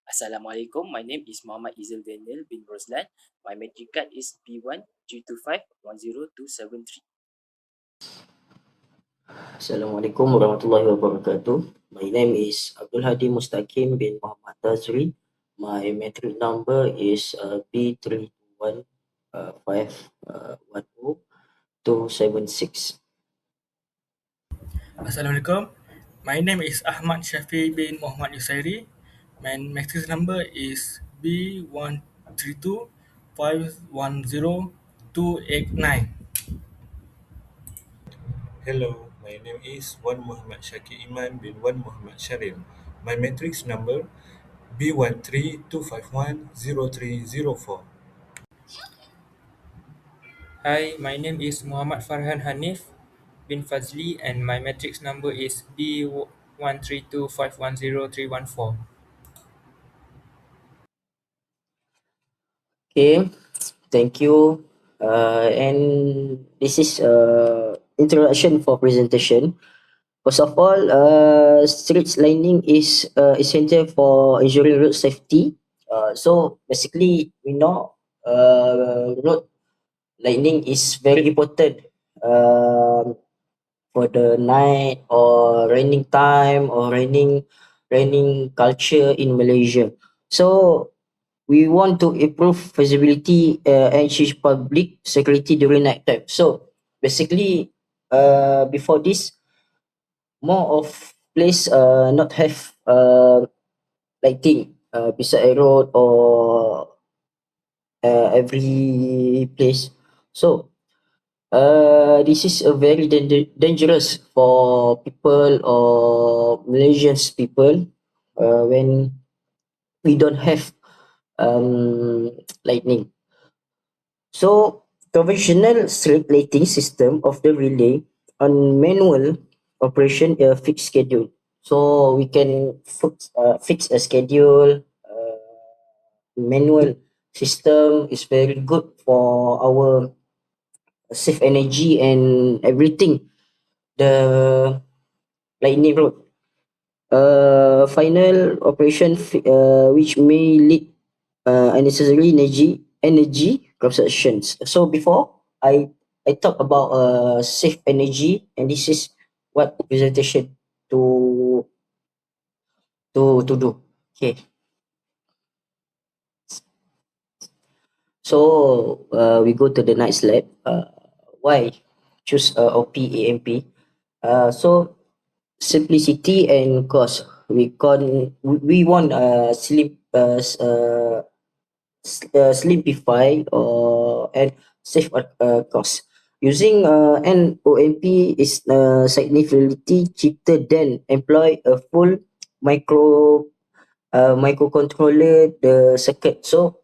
Assalamualaikum. My name is Muhammad Izil Daniel bin Roslan. My matric card is B132510273. Assalamualaikum warahmatullahi wabarakatuh. My name is Abdul Hadi Mustaqim bin Muhammad Tazri. My matric number is B321 510 Assalamualaikum. My name is Ahmad Shafi bin Muhammad Yusairi. My matrix number is B132510289. Hello, my name is Wan Muhammad Shaki Iman bin Wan Muhammad Sharil. My matrix number B132510304. Hi, my name is Muhammad Farhan Hanif bin Fazli and my matrix number is B1325103114. Okay, thank you. And this is introduction for presentation. First of all, street lining is essential for ensuring road safety. So basically, we know road lighting is very important for the night or raining time or raining culture in Malaysia. So we want to improve visibility and achieve public security during night time. So basically, before this, more of place not have lighting beside a road or every place. So this is a very dangerous for people or Malaysians people when we don't have lightning. So conventional street lighting system of the relay on manual operation a fixed schedule. So we can fix a schedule. Manual system is very good for our save energy and everything. The lightning road. Final operation which may lead unnecessary energy consumptions. So before I talk about save energy, and this is what presentation to do. Okay. So we go to the next slide. Why choose OPAMP? So simplicity and cost. We want simplify or and save cost. Using NOMP is significantly cheaper than employ a full microcontroller the circuit. So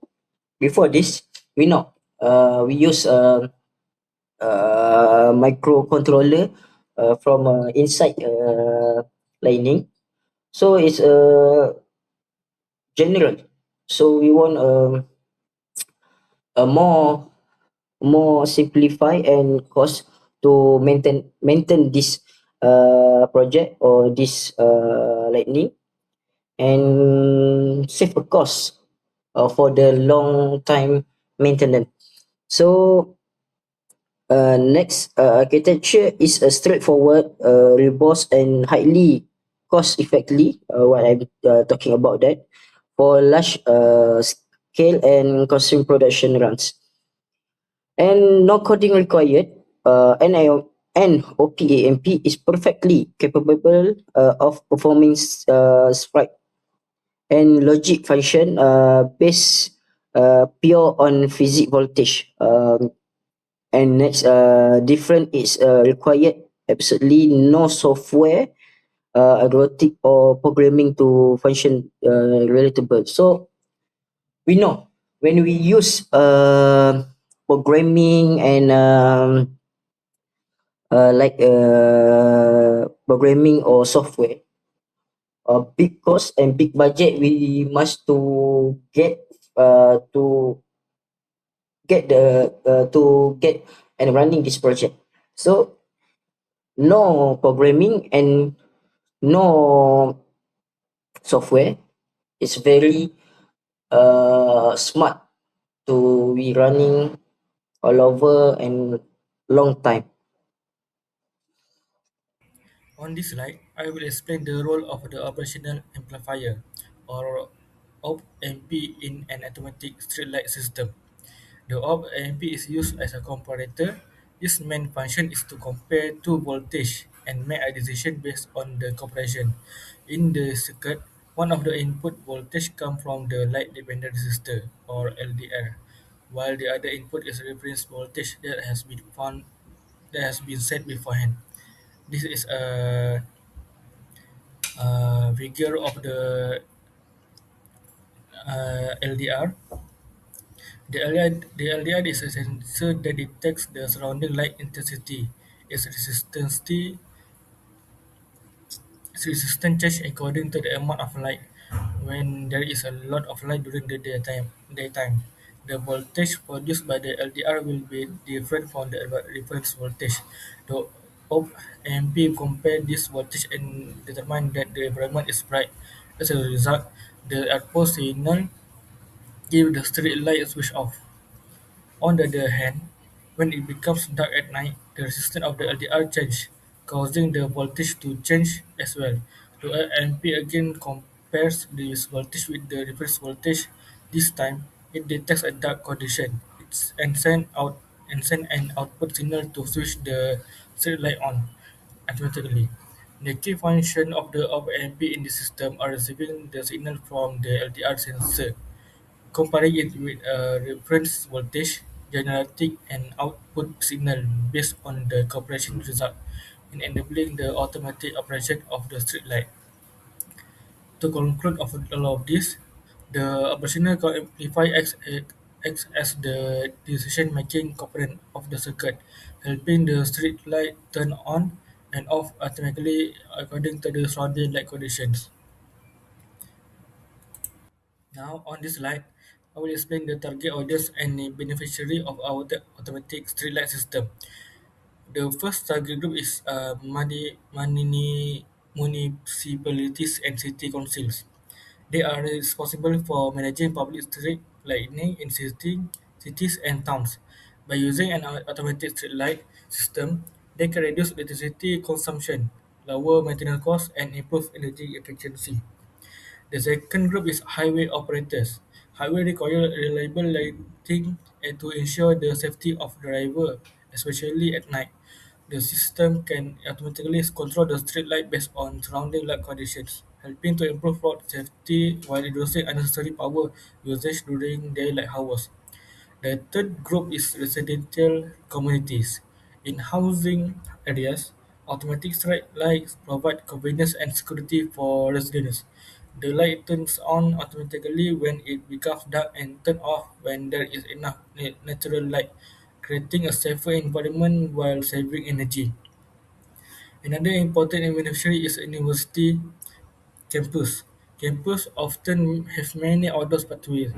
before this, we know we use microcontroller from inside lining. So it's general. So we want a more simplify and cost to maintain this project or this lightning and save a cost for the long time maintenance. So next architecture is a straightforward, robust and highly cost effectively. What I'm talking about that for large scale and custom production runs. And no coding required. And OPAMP is perfectly capable of performing sprite and logic function based pure on physics voltage. And next, different is required absolutely no software, algorithmic or programming to function relatable. So we know when we use programming and like programming or software, big cost and big budget we must to get and running this project. So no programming and no software It's very smart to be running all over and long time. On this slide, I will explain the role of the operational amplifier or OP-amp in an automatic streetlight system. The op-amp is used as a comparator. Its main function is to compare two voltage and make a decision based on the comparison. In the circuit, one of the input voltage comes from the light dependent resistor or LDR, while the other input is reference voltage that has been set beforehand. This is a figure of the LDR. The LDR is a sensor that detects the surrounding light intensity. Its resistance changes according to the amount of light. When there is a lot of light during the daytime, the voltage produced by the LDR will be different from the reference voltage. The op-amp compare this voltage and determine that the environment is bright. As a result, the output signal give the street light switch off. On the other hand, when it becomes dark at night, the resistance of the LDR changes, causing the voltage to change as well. The amp again compares this voltage with the reference voltage. This time, it detects a dark condition and send an output signal to switch the street light on automatically. The key function of the op-amp in the system are receiving the signal from the LDR sensor, comparing it with a reference voltage, generating an output signal based on the comparison result, and enabling the automatic operation of the street light. To conclude of all of this, the operational amplifier acts as the decision-making component of the circuit, helping the street light turn on and off automatically according to the surrounding light conditions. Now, on this slide, I will explain the target audience and the beneficiary of our automatic streetlight system. The first target group is municipalities and city councils. They are responsible for managing public street lighting in cities and towns. By using an automatic street light system, they can reduce electricity consumption, lower maintenance costs, and improve energy efficiency. The second group is highway operators. Highway require reliable lighting and to ensure the safety of the driver, especially at night. The system can automatically control the street light based on surrounding light conditions, helping to improve road safety while reducing unnecessary power usage during daylight hours. The third group is residential communities. In housing areas, automatic street lights provide convenience and security for residents. The light turns on automatically when it becomes dark and turns off when there is enough natural light, creating a safer environment while saving energy. Another important beneficiary is university campus. Campus often have many outdoor pathways,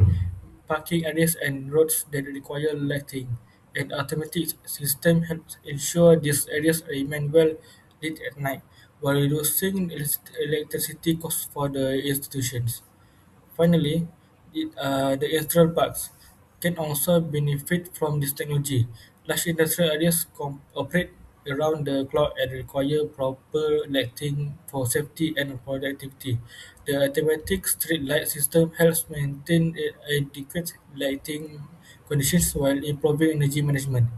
parking areas and roads that require lighting. An automatic system helps ensure these areas remain well lit at night, while reducing electricity costs for the institutions. Finally, the industrial parks can also benefit from this technology. Large industrial areas operate around the clock and require proper lighting for safety and productivity. The automatic street light system helps maintain adequate lighting conditions while improving energy management.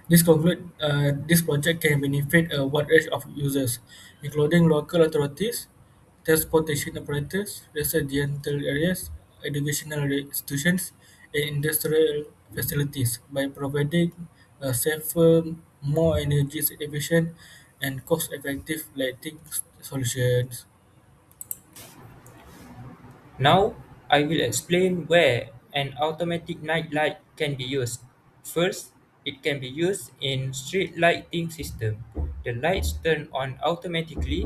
This project can benefit a wide range of users, including local authorities, transportation operators, residential areas, educational institutions, and industrial facilities by providing a safer, more energy efficient, and cost-effective lighting solutions. Now, I will explain where an automatic night light can be used. First, it can be used in street lighting system. The lights turn on automatically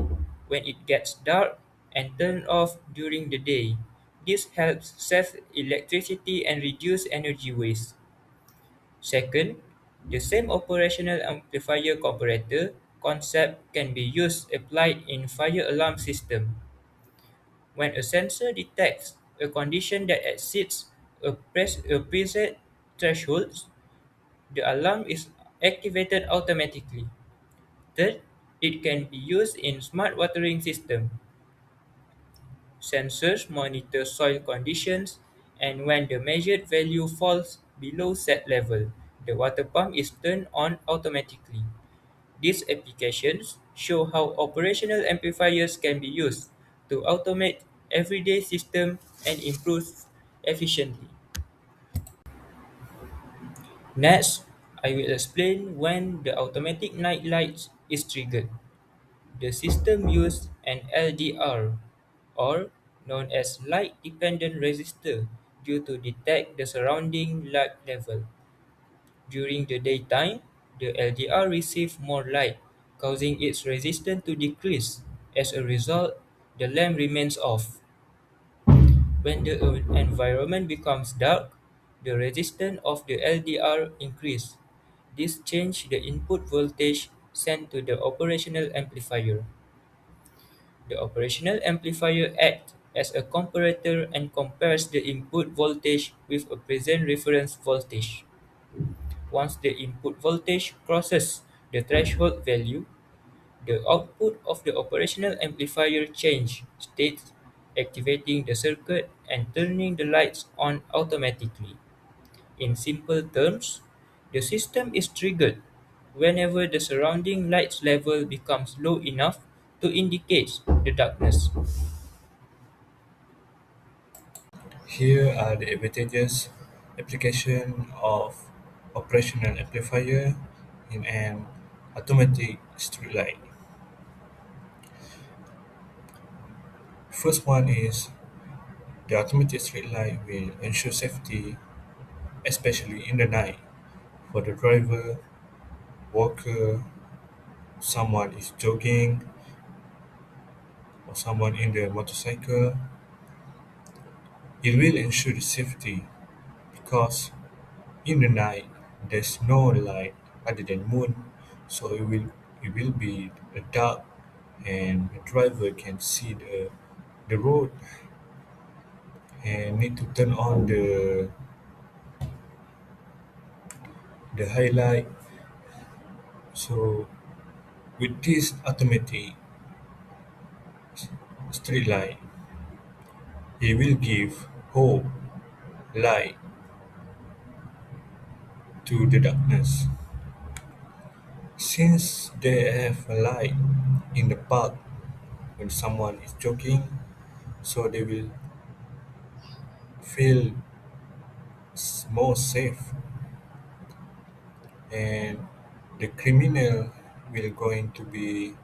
when it gets dark and turn off during the day. This helps save electricity and reduce energy waste. Second, the same operational amplifier comparator concept can be used applied in fire alarm system. When a sensor detects a condition that exceeds a preset threshold, the alarm is activated automatically. Third, it can be used in smart watering system. Sensors monitor soil conditions, and when the measured value falls below set level, the water pump is turned on automatically. These applications show how operational amplifiers can be used to automate everyday system and improve efficiently. Next, I will explain when the automatic night light is triggered. The system uses an LDR, or known as light dependent resistor, due to detect the surrounding light level. During the daytime, the LDR receives more light, causing its resistance to decrease. As a result, the lamp remains off. When the environment becomes dark, the resistance of the LDR increases. This changes the input voltage sent to the operational amplifier. The operational amplifier acts as a comparator and compares the input voltage with a present reference voltage. Once the input voltage crosses the threshold value, the output of the operational amplifier changes state, activating the circuit and turning the lights on automatically. In simple terms, the system is triggered whenever the surrounding light level becomes low enough to indicate the darkness. Here are the advantages application of operational amplifier in an automatic street light. First one is the automatic street light will ensure safety, especially in the night, for the driver, walker, someone is jogging, or someone in the motorcycle. It will ensure the safety because in the night there's no light other than moon, so it will be dark and the driver can see the road and need to turn on the highlight. So with this automatic street light, it will give hope, light to the darkness. Since they have a light in the park when someone is jogging, so they will feel more safe, and the criminal will going to be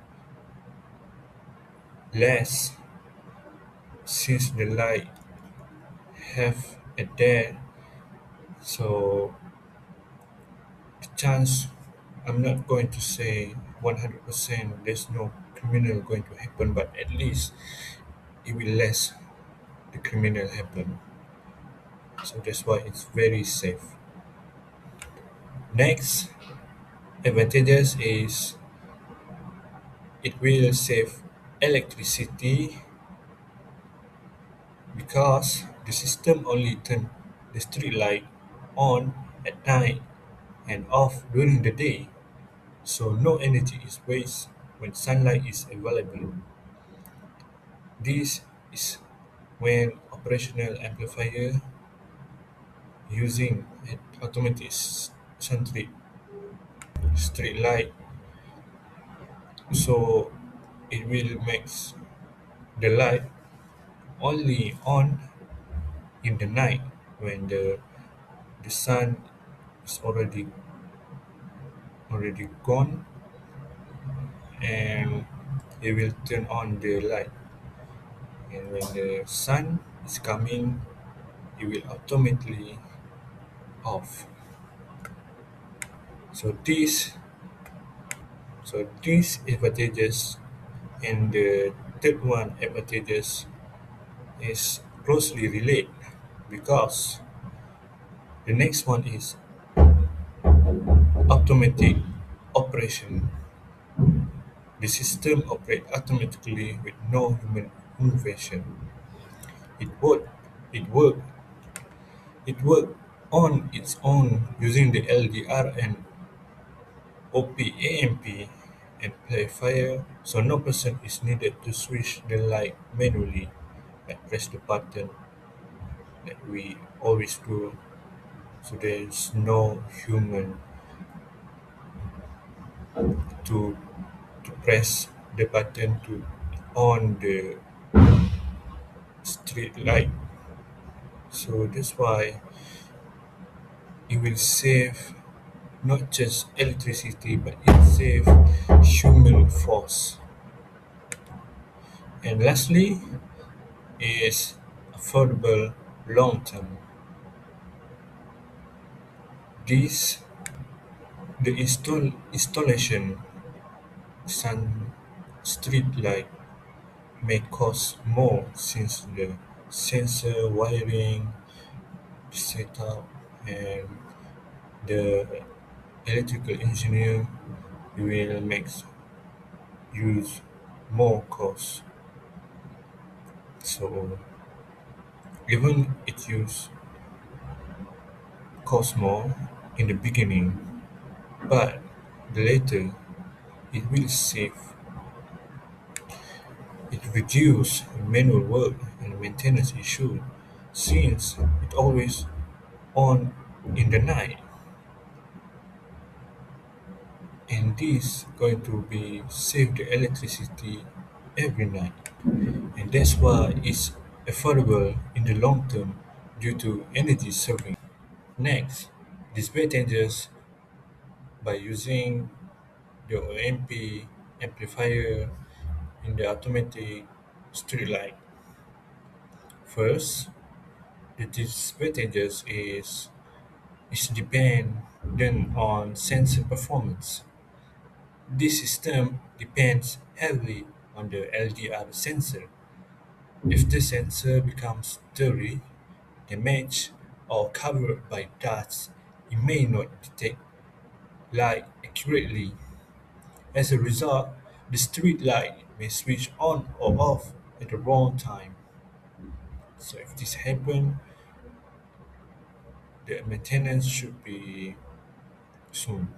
less since the light have a there. So the chance, I'm not going to say 100% there's no criminal going to happen, but at least it will less the criminal happen. So that's why it's very safe. Next advantages is it will save electricity because the system only turn the street light on at night and off during the day, so no energy is wasted when sunlight is available. This is when operational amplifier using an automatic centric street light, so it will make the light only on in the night when the sun is already gone, and it will turn on the light, and when the sun is coming it will automatically off. So these advantages, and the third one advantages is closely related because the next one is automatic operation. The system operates automatically with no human intervention. It worked. It worked. It worked on its own using the LDR and OPAMP amplifier, so no person is needed to switch the light manually, like press the button like we always do. So there's no human to press the button to on the street light. So that's why it will save not just electricity, but it save human force. And lastly is affordable long term. This the installation sun street light may cost more since the sensor wiring, setup, and the electrical engineer will make use more cost. So even it use cost more in the beginning, but later it will save. It reduce manual work and maintenance issue since it always on in the night, and this going to be save the electricity every night, and that's why it's affordable in the long term due to energy saving. Next, disadvantages by using the OMP amplifier in the automatic street light. First, the disadvantages is dependent on sensor performance. This system depends heavily on the LDR sensor. If the sensor becomes dirty, damaged, or covered by dust, it may not detect light accurately. As a result, the street light may switch on or off at the wrong time. So if this happens, the maintenance should be soon.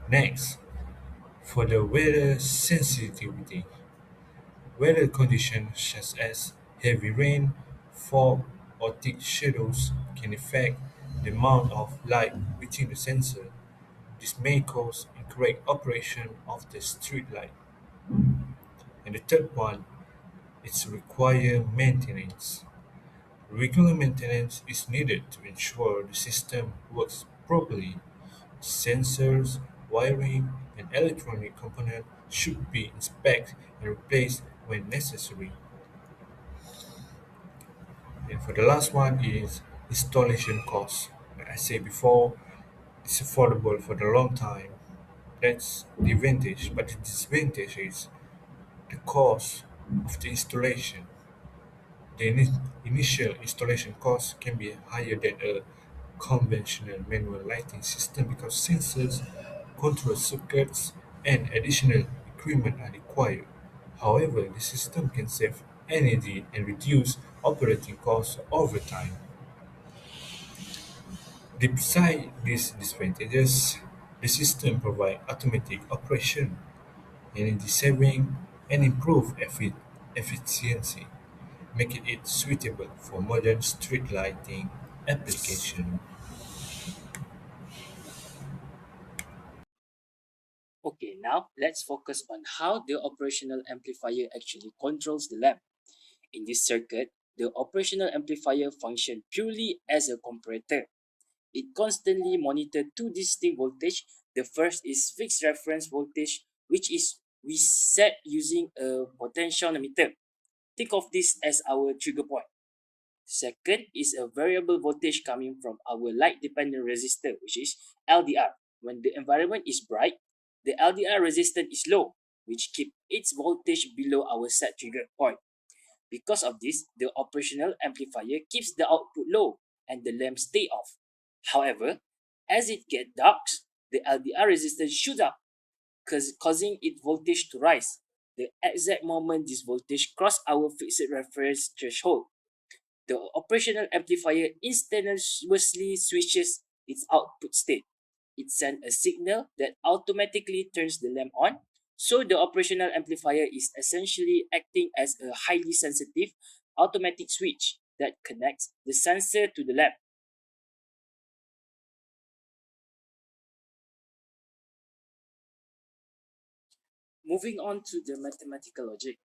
Next, for the weather sensitivity, weather conditions such as heavy rain, fog, or thick shadows can affect the amount of light reaching the sensor. This may cause incorrect operation of the street light. And the third one is require maintenance. Regular maintenance is needed to ensure the system works properly. Sensors, wiring, and electronic components should be inspected and replaced when necessary. And for the last one is installation cost. Like I said before, it's affordable for the long time. That's the advantage, but the disadvantage is the cost of the installation. The initial installation cost can be higher than a conventional manual lighting system because sensors, control circuits, and additional equipment are required. However, the system can save energy and reduce operating costs over time. Beside these disadvantages, the system provides automatic operation, energy saving, and improved efficiency, making it suitable for modern street lighting application. Okay, now let's focus on how the operational amplifier actually controls the lamp. In this circuit, the operational amplifier functions purely as a comparator. It constantly monitors two distinct voltage. The first is fixed reference voltage, which is we set using a potentiometer. Think of this as our trigger point. Second is a variable voltage coming from our light dependent resistor, which is LDR. When the environment is bright, the LDR resistance is low, which keep its voltage below our set trigger point. Because of this, the operational amplifier keeps the output low and the lamp stay off. However, as it gets dark, the LDR resistance shoots up, causing its voltage to rise. The exact moment this voltage crosses our fixed reference threshold, The operational amplifier instantaneously switches its output state. It sends a signal that automatically turns the lamp on. So the operational amplifier is essentially acting as a highly sensitive automatic switch that connects the sensor to the lamp. Moving on to the mathematical logic.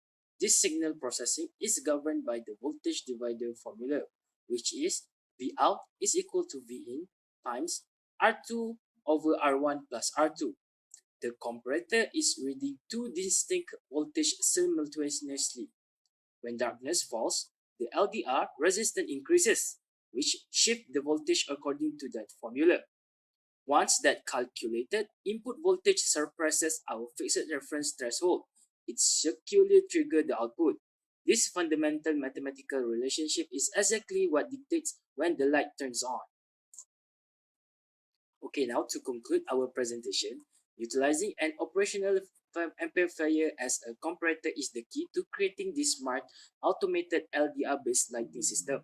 This signal processing is governed by the voltage divider formula, which is V out is equal to V in times R2 over R1 plus R2. The comparator is reading two distinct voltages simultaneously. When darkness falls, the LDR resistance increases, which shift the voltage according to that formula. Once that calculated input voltage surpasses our fixed reference threshold, it securely triggers the output. This fundamental mathematical relationship is exactly what dictates when the light turns on. Okay, now to conclude our presentation, utilizing an operational amplifier as a comparator is the key to creating this smart automated LDR-based lighting system.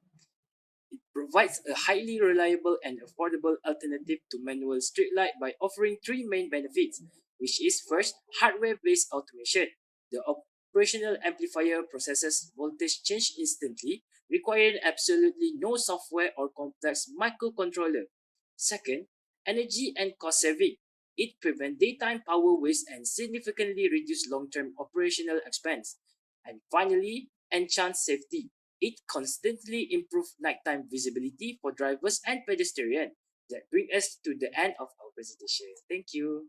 It provides a highly reliable and affordable alternative to manual street light by offering three main benefits, which is first, hardware-based automation. The operational amplifier processes voltage change instantly, requiring absolutely no software or complex microcontroller. Second, energy and cost saving. It prevents daytime power waste and significantly reduces long-term operational expense. And finally, enhanced safety. It constantly improves nighttime visibility for drivers and pedestrians. That brings us to the end of our presentation. Thank you.